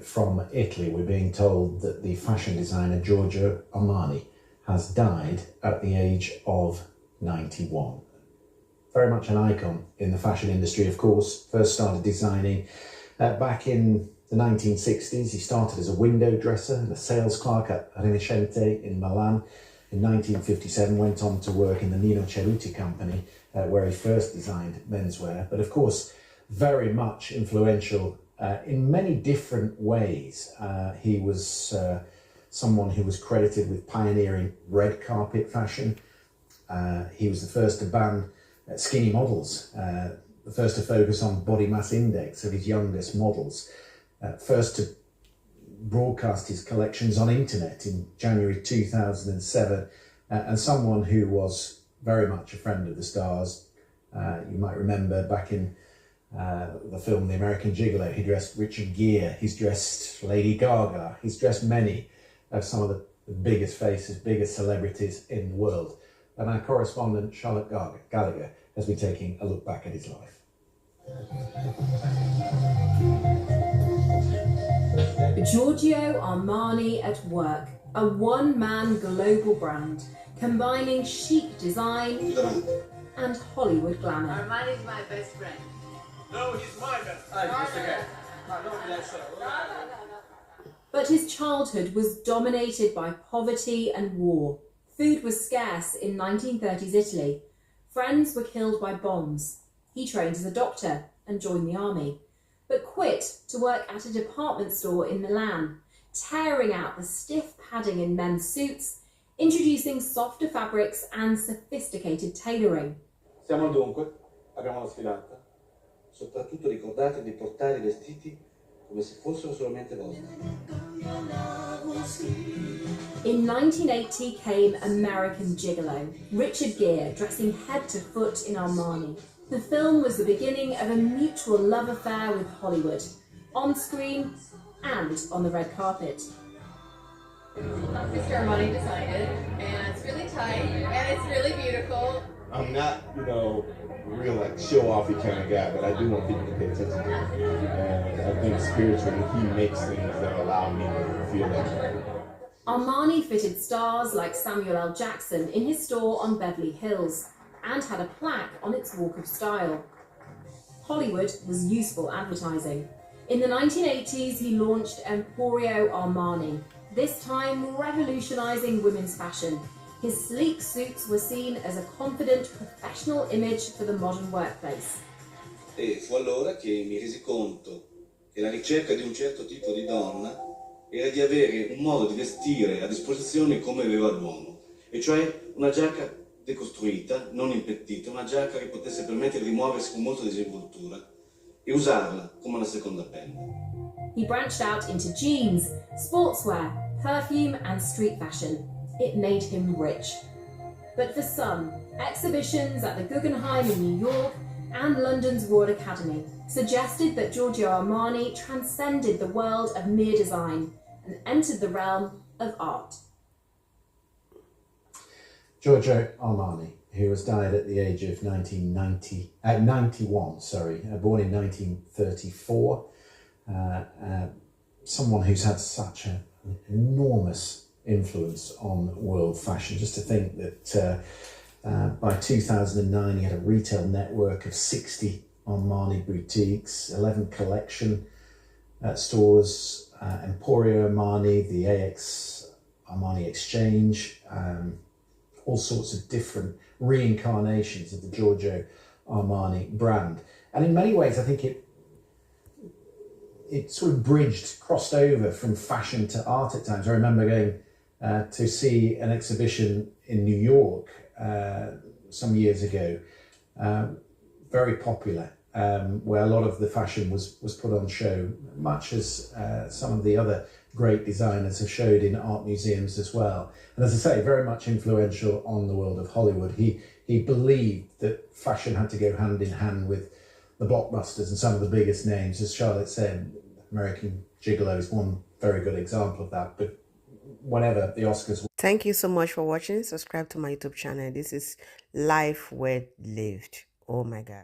from Italy, we're being told that the fashion designer Giorgio Armani has died at the age of 91. Very much an icon in the fashion industry, of course. First started designing back in the 1960s. He started as a window dresser and a sales clerk at Rinascente in Milan. In 1957, went on to work in the Nino Cerruti company, where he first designed menswear. But of course, very much influential in many different ways. He was someone who was credited with pioneering red carpet fashion. He was the first to ban skinny models, the first to focus on body mass index of his youngest models, first to broadcast his collections on internet in January 2007, and someone who was very much a friend of the stars. You might remember back in the film The American Gigolo, he dressed Richard Gere, he's dressed Lady Gaga, he's dressed many of some of the biggest faces, biggest celebrities in the world. And our correspondent Charlotte Gallagher has been taking a look back at his life. Giorgio Armani at work, a one-man global brand, combining chic design and Hollywood glamour. Armani's my best friend. No, he's my best friend. But his childhood was dominated by poverty and war. Food was scarce in 1930s Italy. Friends were killed by bombs. He trained as a doctor and joined the army, but quit to work at a department store in Milan, tearing out the stiff padding in men's suits, introducing softer fabrics and sophisticated tailoring. Siamo al dunque, abbiamo la sfilata. Soprattutto ricordate di portare i vestiti come se fossero solamente vostri. In 1980 came American Gigolo, Richard Gere dressing head to foot in Armani. The film was the beginning of a mutual love affair with Hollywood, on screen and on the red carpet. Mr. Armani designed it, and it's really tight, and it's really beautiful. I'm not, real like show-offy kind of guy, but I do want people to pay attention to him. And I think spiritually, he makes things that allow me to feel that way. Armani fitted stars like Samuel L. Jackson in his store on Beverly Hills and had a plaque on its walk of style. Hollywood was useful advertising. In the 1980s, he launched Emporio Armani, this time revolutionizing women's fashion. His sleek suits were seen as a confident, professional image for the modern workplace. E fu allora che mi resi conto che la ricerca di un certo tipo di donna era di avere un modo di vestire a disposizione come aveva l'uomo, e cioè una giacca decostruita, non impettita, una giacca che potesse permettere di muoversi con molta disinvoltura e usarla come una seconda pelle. He branched out into jeans, sportswear, perfume and street fashion. It made him rich. But for some, exhibitions at the Guggenheim in New York and London's Royal Academy suggested that Giorgio Armani transcended the world of mere design and entered the realm of art. Giorgio Armani, who has died at the age of 91, born in 1934, someone who's had such an enormous influence on world fashion. Just to think that by 2009 he had a retail network of 60 Armani boutiques, 11 collection stores, Emporio Armani, the AX Armani Exchange, all sorts of different reincarnations of the Giorgio Armani brand. And in many ways I think it sort of crossed over from fashion to art at times. I remember going to see an exhibition in New York some years ago, very popular, where a lot of the fashion was put on show, much as some of the other great designers have showed in art museums as well. And as I say, very much influential on the world of Hollywood. He believed that fashion had to go hand in hand with the blockbusters and some of the biggest names. As Charlotte said, American Gigolo is one very good example of that. But whenever the Oscars... Thank you so much for watching. Subscribe to my YouTube channel. This is Life Well Lived. Oh my God.